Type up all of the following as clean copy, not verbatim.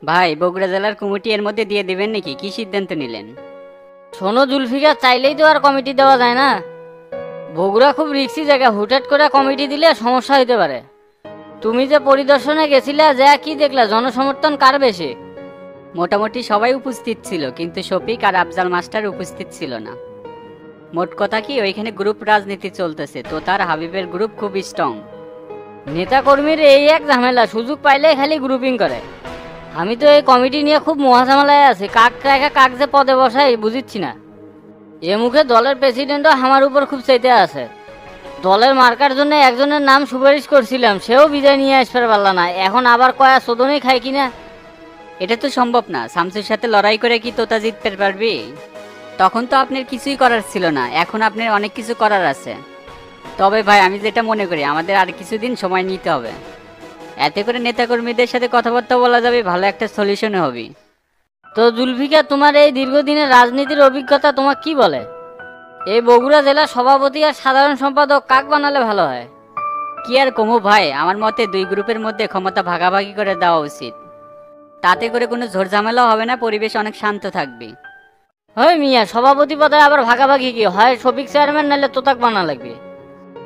ভাই, বগুড়া জেলার কমিটি এর মধ্যে দিয়ে দিবেন নাকি? কি সিদ্ধান্ত নিলেন? শোনো জুলফিকার, চাইলেই তো আর কমিটি দেওয়া যায় না। বগুড়া খুব রিক্সি জায়গা, হুটহাট করে কমিটি দিলে সমস্যা হইতে পারে। তুমি যে পরিদর্শনে গেছিলা, যা কি দেখলা, জনসমর্থন কার বেশি? মোটামুটি সবাই উপস্থিত ছিল, কিন্তু শফিক আর আফজাল মাস্টার উপস্থিত ছিল না। মোট কথা কি, ওইখানে গ্রুপ রাজনীতি চলতেছে, তো তার হাবিবের গ্রুপ খুব স্ট্রং। নেতা কর্মীর এই এক ঝামেলা, সুযোগ পাইলে খালি গ্রুপিং করে। আমি তো এই কমিটি নিয়ে খুব মহাঝামেলায় আছি, কাক রেখা কাক যে পদে বসাই বুঝিচ্ছি না। এ মুখে দলের প্রেসিডেন্টও আমার উপর খুব চাইতে আছে। দলের মার্কার জন্য একজনের নাম সুপারিশ করছিলাম, সেও বিদায় নিয়ে আসতে পারল না। এখন আবার কয়া শোধনই খায় কিনা। এটা তো সম্ভব না। শামসুর সাথে লড়াই করে কি তোতা জিততে পারবি? তখন তো আপনার কিছুই করার ছিল না, এখন আপনার অনেক কিছু করার আছে। তবে ভাই, আমি যেটা মনে করি, আমাদের আর কিছুদিন সময় নিতে হবে। এতে করে নেতাকর্মীদের সাথে কথাবার্তা বলা যাবে, ভালো একটা সলিউশন হবে। তো জুলফিকার, তোমার এই দীর্ঘদিনের রাজনীতির অভিজ্ঞতা তোমার কি বলে? এই বগুড়া জেলার সভাপতি আর সাধারণ সম্পাদক কাক বানালে ভালো হয়? কি আর কমু ভাই, আমার মতে দুই গ্রুপের মধ্যে ক্ষমতা ভাগাভাগি করে দেওয়া উচিত। তাতে করে কোনো ঝড়ঝামেলাও হবে না, পরিবেশ অনেক শান্ত থাকবে। হয় মিয়া, সভাপতি পদে আবার ভাগাভাগি কি হয়? শফিক চেয়ারম্যান নাহলে তোতাক বানা লাগবে।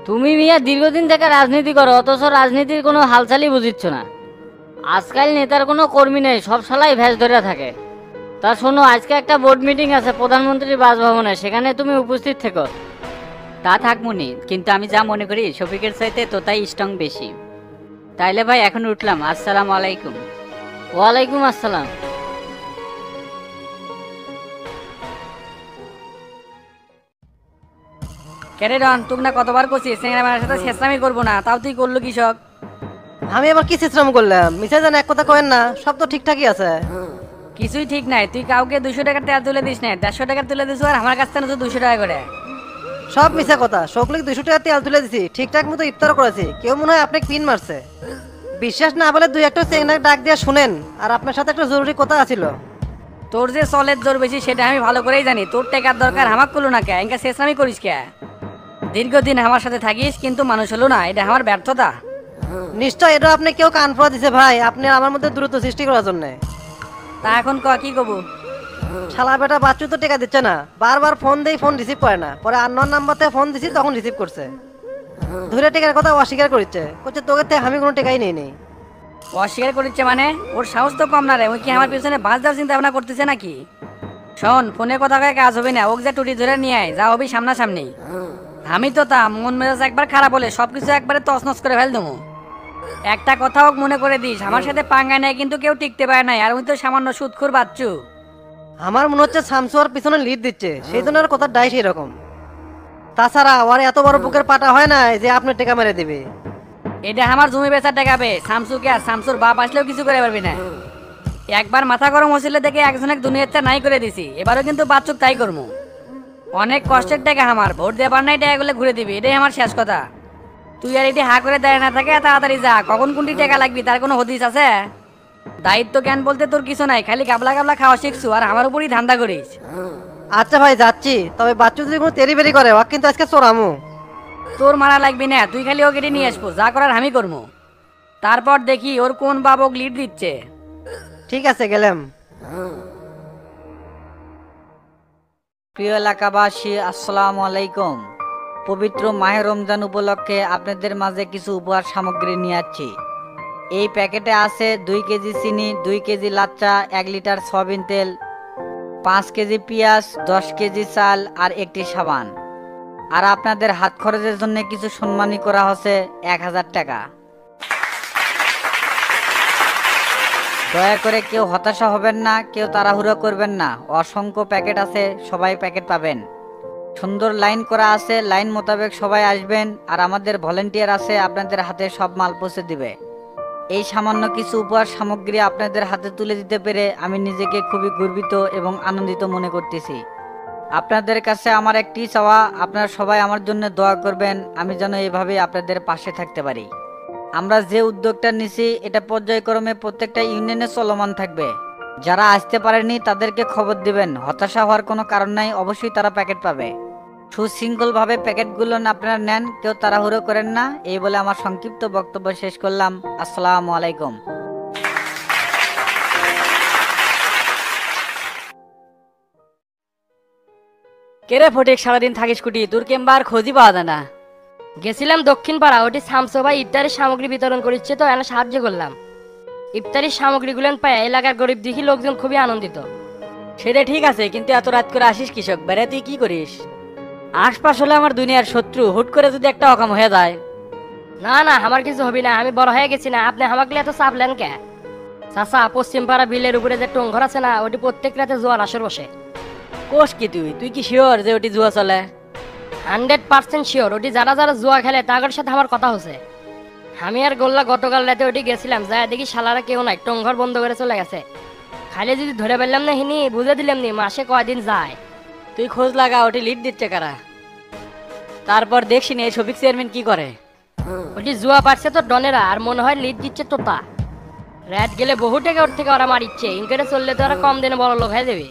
তুমি মিয়া দীর্ঘদিন থেকে রাজনীতি করো, অথচ রাজনীতির কোনো হালচালই বুঝিচ্ছ না। আজকাল নেতার কোনো কর্মী নেই, সব শালাই ভ্যাস ধরে থাকে। তা শোনো, আজকে একটা বোর্ড মিটিং আছে প্রধানমন্ত্রীর বাসভবনে, সেখানে তুমি উপস্থিত থেকো। তা থাকমুনি, কিন্তু আমি যা মনে করি শফিকের চাইতে তোতাই স্ট্রং বেশি। তাইলে ভাই, এখন উঠলাম। আসসালামু আলাইকুম। ওয়ালাইকুম আসসালাম। কেরে রন, তুক না কতবার করছি সিংড়া মায়ের সাথে শেষরামি করবো না, তাও তুই করলো কৃষক। আমি আবার কি সিস্টেম করলাম? মিছা জান এক কথা কয়েন না, সব তো ঠিকঠাকই আছে। কিছুই ঠিক নাই। তুই কাউকে 200 টাকার তেল তুলে দিস না, 150 টাকার তুলে দিস, আর আমার কাছ থেকে 200 টাকা করে। সব মিছা কথা। সকলে 200 টাকা তেল তুলে দিছি, ঠিকঠাক মতো ইফতার করেছি। কেউ মনে হয় আপনাকে পিন মারছে। বিশ্বাস না বলে দুই একটা চেংনা ডাক দিয়ে শুনেন, আর আপনার সাথে একটা জরুরি কথা আছিল। তোর যে চলের জোর বেশি সেটা আমি ভালো করেই জানি। তোর টাকার দরকার, আমাক করলো না কে? এনকা শেষরামি করিস কে? দীর্ঘদিন আমার সাথে থাকিস কিন্তু মানুষ হলো না, এটা আমার ব্যর্থতা। নিশ্চয় এটা আপনি কেউ কান পড়া দিছে ভাই, আপনি আমার মধ্যে দূরত্ব সৃষ্টি করার জন্য। তা এখন কি কব? শালা বেটা বাচ্চু তো টাকা দিচ্ছে না, বারবার ফোন দেই, ফোন রিসিভ করে না। পরে আননোন নাম্বার থেকে ফোন দিছি, তখন রিসিভ করছে। ধরে টাকার কথা অস্বীকার করছে, বলছে তোকে থেকে আমি কোনো টাকাই নেই। অস্বীকার করিচ্ছে মানে? ওর সাহস তো কম না রে। ওই কি আমার পিছনে বাস দেওয়ার চিন্তা ভাবনা করতেছে নাকি? শোন, ফোনে কথা কয়ে কাজ হবে না। ওক যা টুটি ধরে নিয়ে আয়, যা হবি সামনাসামনি। আমি তো তা মন মেজাজ একবার খারাপ হলে সবকিছু একবারে তছনছ করে ফেল দেবো। একটা কথা হোক মনে করে দিস, আমার সাথে পাঙ্গা নেয় কিন্তু কেউ টিকতে পারে নাই। আর ওই তো সামান্য সুদখোর বাচ্চু। আমার মনে হচ্ছে শামসু আর পিছনে লিড দিচ্ছে, সেই জন্য আর কথা ডাই সেই রকম। তাছাড়া ওর এত বড় বুকের পাটা হয় না যে আপনি টাকা মেরে দেবে। এটা আমার জমি বেচার টাকাবে। শামসুকে আর শামসুর বাপ আসলেও কিছু করে পারবি না। একবার মাথা গরম হচ্ছিল দেখে একজন এক দুনিয়াতে নাই করে দিছি, এবারও কিন্তু বাচ্চুক তাই করবো। অনেক কষ্টের টাকা আমার, ভোট দেবার নাই টাকাগুলো ঘুরে দিবি, এটাই আমার শেষ কথা। তুই আর এটি হা করে দাঁড়িয়ে না থাকে, তাড়াতাড়ি যা। কখন কোনটি টাকা লাগবি তার কোনো হদিস আছে? দায়িত্ব জ্ঞান বলতে তোর কিছু নাই, খালি গাবলা গাবলা খাওয়া শিখছু আর আমার উপরই ধান্দা করিস। আচ্ছা ভাই যাচ্ছি, তবে বাচ্চু যদি কোনো তেরি বেরি করে ও কিন্তু আজকে চোরামু। তোর মারা লাগবি না, তুই খালি ও কেটে নিয়ে আসবো, যা করার আমি করবো। তারপর দেখি ওর কোন বাবক লিড দিচ্ছে। ঠিক আছে, গেলাম। প্রিয় এলাকাবাসী, আসসালামু আলাইকুম। পবিত্র মাহে রমজান উপলক্ষে আপনাদের মাঝে কিছু উপহার সামগ্রী নিয়ে আসছি। এই প্যাকেটে আছে 2 কেজি চিনি, 2 কেজি লাচ্চা, 1 লিটার সয়াবিন তেল, 5 কেজি পেঁয়াজ, 10 কেজি চাল আর একটি সাবান। আর আপনাদের হাত খরচের জন্য কিছু সম্মানী করা হচ্ছে 1000 টাকা। দয়া করে কেউ হতাশা হবেন না, কেউ তাড়াহুড়ো করবেন না। অসংখ্য প্যাকেট আছে, সবাই প্যাকেট পাবেন। সুন্দর লাইন করা আছে, লাইন মোতাবেক সবাই আসবেন। আর আমাদের ভলেন্টিয়ার আছে, আপনাদের হাতে সব মাল পৌঁছে দিবে। এই সামান্য কিছু উপহার সামগ্রী আপনাদের হাতে তুলে দিতে পেরে আমি নিজেকে খুবই গর্বিত এবং আনন্দিত মনে করতেছি। আপনাদের কাছে আমার একটি চাওয়া, আপনারা সবাই আমার জন্য দোয়া করবেন, আমি যেন এইভাবে আপনাদের পাশে থাকতে পারি। আমরা যে উদ্যোগটা নিছি এটা পর্যায়ক্রমে প্রত্যেকটা ইউনিয়নে চলমান থাকবে। যারা আসতে পারেনি তাদেরকে খবর দিবেন, হতাশা হওয়ার কোনো কারণ নাই, অবশ্যই তারা প্যাকেট পাবে। সুশৃঙ্খলভাবে প্যাকেটগুলো আপনারা নেন, কেউ তাড়াহুড়ো করেন না। এই বলে আমার সংক্ষিপ্ত বক্তব্য শেষ করলাম। আসসালামু আলাইকুম। কেরে ফটিক সারাদিন থাকিস কুটি, তোর কেমবার খোঁজই পাওয়া যায় না। গেছিলাম দক্ষিণ পাড়া, ওটি শামসু ভাই ইফতারের সামগ্রী বিতরণ করছে তো এনে সাহায্য করলাম। ইফতারের সামগ্রীগুলো পায় এলাকার গরিব দেখি লোকজন খুবই আনন্দিত। সেটা ঠিক আছে, কিন্তু এত রাত করে আসিস কৃষক বেড়ে, তুই কি করিস? আশপাশ হলে আমার দুনিয়ার শত্রু, হুট করে যদি একটা অকাম হয়ে যায়। না না, আমার কিছু হবি না, আমি বড় হয়ে গেছি না, আপনি আমাকে এত চাপলেন কে? চাচা, পশ্চিম পাড়া বিলের উপরে যে টঙ্ঘর আছে না, ওটি প্রত্যেক রাতে জোয়ার আসর বসে। কোষ কি তুই কি শিওর যে ওটি জুয়া চলে? 100% শিওর, ওটি যারা যারা জুয়া খেলে তাদের সাথে আমার কথা হচ্ছে। আমি আর গোল্লা গতকাল রাতে ওটি গেছিলাম, যায় দেখি শালারা কেউ নাই, টঙ্ঘর বন্ধ করে চলে গেছে। খালি যদি ধরে পেলাম না হিনি বুঝে দিলাম নি মাসে কয়দিন যায়। তুই খোঁজ লাগা ওটি লিড দিচ্ছে কারা। তারপর দেখছিনি এই শফিক চেয়ারম্যান কি করে। ওটি জুয়া পারছে তো ডনেরা, আর মনে হয় লিড দিচ্ছে তোতা। রাত গেলে বহু টাকা ওর থেকে ওরা মারিচ্ছে, ইনকারে চললে তো ওরা কম দিনে বড় লোক হয়ে যাবে।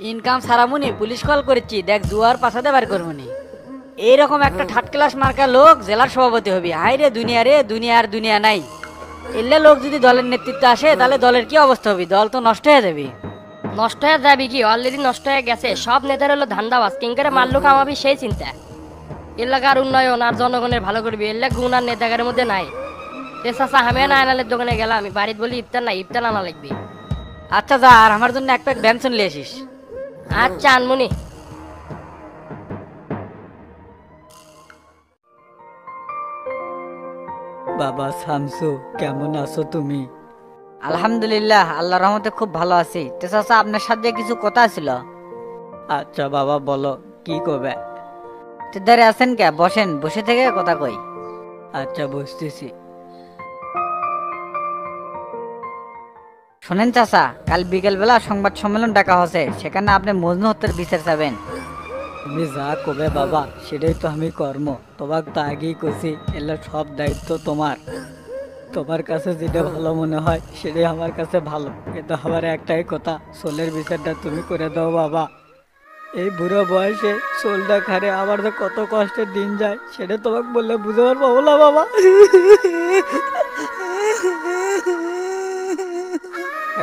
ইনকাম সারামুনি পুলিশ কল করেছি, দেখ জুয়ার পাশাতে বার করবনি। এইরকম একটা থার্ড ক্লাস মার্কা লোক জেলার সভাপতি হবি। হাই রে দুনিয়া আর দুনিয়া নাই। এলে লোক যদি দলের নেতৃত্বে আসে তাহলে দলের কি অবস্থা হবে? দল তো নষ্ট হয়ে যাবে। নষ্ট হয়ে যাবি কি, অলরেডি নষ্ট হয়ে গেছে। সব নেতার হলো ধান্দাবাজ, কিংকারে মাল্লু কামাবি সেই চিন্তা। এলাকার উন্নয়ন আর জনগণের ভালো করবি, এলে গুণ আর নেতাগারের মধ্যে নাই। চাচা, আমি না আনালের দোকানে গেলাম, আমি বাড়িতে বলি ইফতার নাই, ইফতার আনা লাগবে। আচ্ছা যা, আর আমার জন্য এক প্যাক ব্যঞ্জন নিয়ে আসিস। আচ্ছা আনমুনি। বাবা শামসু, কেমন আছো তুমি? আলহামদুলিল্লাহ, আল্লাহর রহমতে খুব ভালো আছি। তো চাচা, আপনার সাথে কিছু কথা ছিল। আচ্ছা বাবা, বলো কি করবে? তো ধরে আছেন কে? বসেন, বসে থেকে কথা কই। আচ্ছা বসতেছি। শোনেন চাচা, কাল বিকেল বেলা সংবাদ সম্মেলন ডাকা হচ্ছে, সেখানে আপনি মজনু হত্যার বিচার চাবেন। তুমি যা কবে বাবা, সেটাই তো আমি কর্ম। তোমাকে তো আগেই কছি, এলে সব দায়িত্ব তোমার। তোমার কাছে যেটা ভালো মনে হয় সেটাই আমার কাছে ভালো, কিন্তু আমার একটাই কথা, সোলের বিচারটা তুমি করে দাও বাবা। এই বুড়ো বয়সে সোলটা খারে আমার যে কত কষ্টের দিন যায়, সেটা তোমাকে বললে বুঝতে পারবো না বাবা।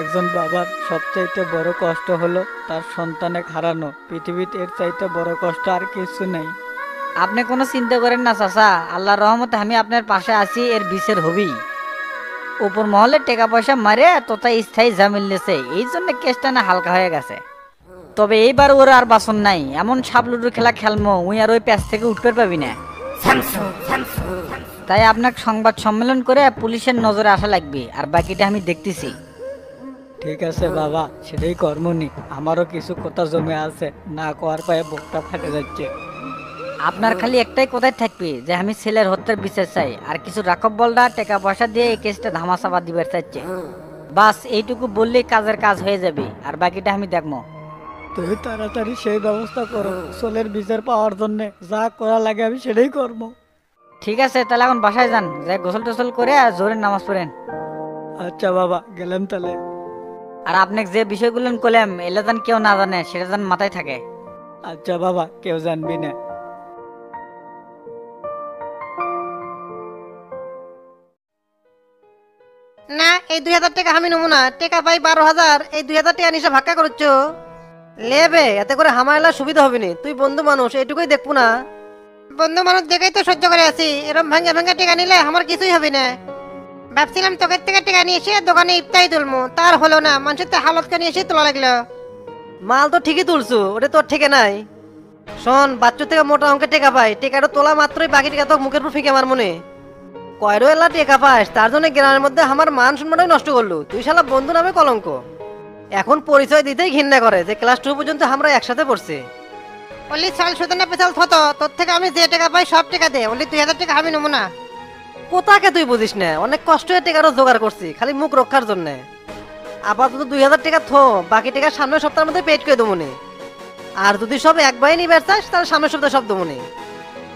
একজন বাবার সবচাইতে বড় কষ্ট হলো তার সন্তানে হারানো। পৃথিবীতে এর চাইতে বড় কষ্ট আর কিছু নেই। আপনি কোনো চিন্তা করেন না চাচা, আল্লাহর রহমতে আমি আপনার পাশে আছি, এর বিচার হবেই। উপর মহলে টাকা পয়সা মারে তোতা স্থায়ী জামিন লেছে, এই জন্য কেসটা না হালকা হয়ে গেছে। তবে এইবার ওর আর বাসন নাই, এমন সাপলুডুর খেলা খেলমো উই আর ওই প্যাচ থেকে উঠতে পারবি না। তাই আপনাকে সংবাদ সম্মেলন করে পুলিশের নজরে আসা লাগবে, আর বাকিটা আমি দেখতেছি। ঠিক আছে বাবা, সেটাই কর্মনি। আমারও কিছু কথা জমে আছে, না কোয়ার পায়ে বুকটা ফেটে যাচ্ছে। আপনার খালি একটাই কথাই থাকবে যে আমি ছেলের হত্যার বিচার চাই, আর কিছু রাকব বলরা টাকা পয়সা দিয়ে এই কেসটা ধামাচাপা দিবার চাইছে। বাস এইটুকু বললেই কাজের কাজ হয়ে যাবে, আর বাকিটা আমি দেখবো। তুমি তাড়াতাড়ি সেই ব্যবস্থা করো সোলের বিচার পাওয়ার জন্য। যা করা লাগে আমি সেটাই করবো। ঠিক আছে, তাহলে এখন বাসায় যান, যাই গোসল টোসল করে আর জোরে নামাজ পড়েন। আচ্ছা বাবা, গেলাম তাহলে। আর আপনাকে যে বিষয়গুলো করলাম এলে যেন কেউ না জানে, সেটা যেন মাথায় থাকে। আচ্ছা বাবা, কেউ জানবি না। না, এই 2000 টাকা আমি নেবো না। টাকা পাই 12,000, এই 2000 টাকা নিশা ভাক্কা করছ লেবে, এতে করে হামায়লা সুবিধা হবে না। তুই বন্ধু মানুষ, এইটুকুই দেখবো না। বন্ধু মানুষ দেখেই তো সহ্য করে আছি, এরকম ভাঙ্গা ভাঙ্গা টাকা নিলে আমার কিছুই হবে না। ভাবছিলাম তোকের থেকে টাকা নিয়ে এসে দোকানে ইফতারি তুলবো, তার হলো না। মানুষের তো হালতকে নিয়ে এসে তোলা লাগলো। মাল তো ঠিকই তুলছু, ওটা তোর থেকে নাই। শোন, বাচ্চু থেকে মোটা অঙ্কের টাকা পাই, টাকাটা তোলা মাত্রই বাকি টাকা তো মুখের উপর ফিকে আমার মনে। কয়রো এলা টেকা পাস, তার জন্য গ্রামের মধ্যে আমার মান সম্মানটাই নষ্ট করলো। তুই শালা বন্ধু নামে কলঙ্ক। এখন পরিচয় দিতেই ঘৃণা করে যে ক্লাস 2 পর্যন্ত আমরা একসাথে পড়ছি। ওলি সাল সুতনা পেছাল থতো, তোর থেকে আমি যে টাকা পাই সব টাকা দে। ওলি 2000 টাকা আমি নেবো না। কোথাকে তুই বুঝিস না, অনেক কষ্ট হয়ে টাকারও জোগাড় করছি খালি মুখ রক্ষার জন্য। আপাতত 2000 টাকা থো, বাকি টাকা সামনের সপ্তাহের মধ্যে পেড করে দেবো নে। আর যদি সব একবারই নিবে চাস তাহলে সামনের সপ্তাহে সব দেবো নে।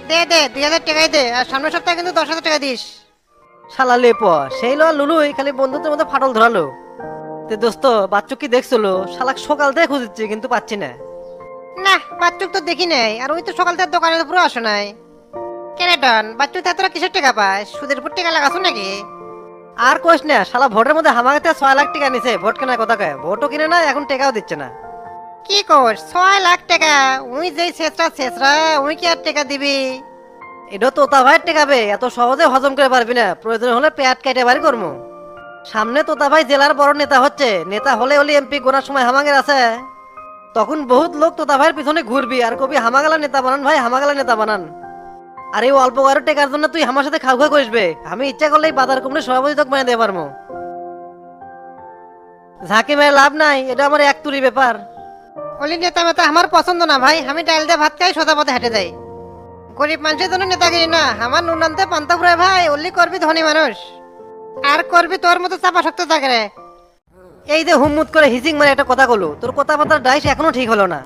দে 2000 টাকাই দে, আর সামনের সপ্তাহে কিন্তু 10,000 টাকা দিস। শালা লেপ সেই লো লুলুই খালি বন্ধুত্বের মধ্যে ফাটল ধরালো। তে দোস্ত, বাচ্চু কি দেখছিল? শালাক সকাল থেকে খুঁজছি কিন্তু পাচ্ছি না। না, বাচ্চুক তো দেখি নাই, আর ওই তো সকাল থেকে দোকানের উপরে আসে নাই। কেনেটন বাচ্চু তে তোরা কিসের টাকা পাস? সুদের উপর টাকা লাগাছো নাকি? আর কোশ না, শালা ভোটের মধ্যে হামাগাতে 6 লাখ টাকা নিছে ভোট কেনার কথা কয়। ভোটও কিনে না, এখন টাকাও দিচ্ছে না। কি কর 6 লাখ টাকা? উই যেই ছেসরা ছেসরা, উই কি আর টাকা দিবি? এটা তোতা ভাইয়ের টেকাবে, এত সহজে হজম করে পারবি না, প্রয়োজন হলে পেট কেটে বাড়ি করবো। সামনে তোতা ভাই জেলার বড় নেতা হচ্ছে, নেতা হলে হলে এমপি গোনার সময় হামাগের আছে, তখন বহুত লোক তোতা ভাইয়ের পিছনে ঘুরবি আর কবি হামাগালা নেতা বানান ভাই, হামাগালা নেতা বানান। আর এই অল্প বড় টেকার জন্য তুই আমার সাথে খাও খাওয়া করিসবে, আমি ইচ্ছা করলেই বাজার কমিটির সভাপতি তোকে বানিয়ে দিতে পারবো। ঝাঁকি মেরে লাভ নাই, এটা আমার এক তুরি ব্যাপার। ওলি নেতা মেতা আমার পছন্দ না ভাই, আমি ডাল দিয়ে ভাত খাই সোজা পথে হেঁটে যাই। গরিব মানুষের জন্য নেতাগিরি না, আমার নুন আনতে পান্তা ফুরায় ভাই, ওলি করবি ধনী মানুষ আর করবি তোর মতো চাপা শক্ত চাকরে। এই যে হুমুত করে হিসিং মানে একটা কথা বলো, তোর কথাবার্তার ডাইস এখনো ঠিক হলো না।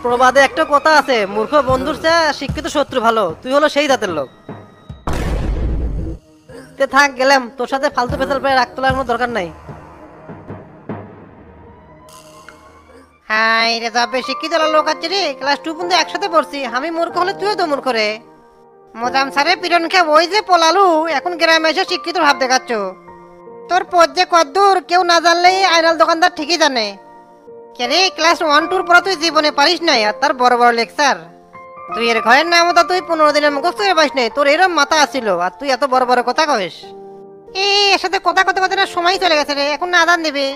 প্রবাদে একটা কথা আছে, মূর্খ বন্ধুর চেয়ে শিক্ষিত শত্রু ভালো, তুই হলো সেই জাতের লোক। তে থাক গেলাম, তোর সাথে ফালতু পেছাল পেয়ে রাগ তোলার কোনো দরকার নাই। হাই রে যাবে শিক্ষিত লোক আছে রে, ক্লাস 2 পর্যন্ত একসাথে পড়ছি, আমি মূর্খ হলে তুইও তো মূর্খ রে। মোদাম সারে পিরন খেয়ে ওই যে পলালু, এখন গ্রামে এসে শিক্ষিত ভাব দেখাচ্ছ। তোর পথ যে কদ্দূর কেউ না জানলেই আইনাল দোকানদার ঠিকই জানে। কে রে ক্লাস 1-2 পড়া তুই জীবনে পারিস নাই, আর তার বড় বড় লেকচার। তুই এর ঘরের নাম তো তুই 15 দিনের মুখস্থ করে পাইস নাই, তোর এরম মাথা আসছিল আর তুই এত বড় বড় কথা কইস। এর সাথে কথা কথা কথা না সময় চলে গেছে রে, এখন না আদান দিবি।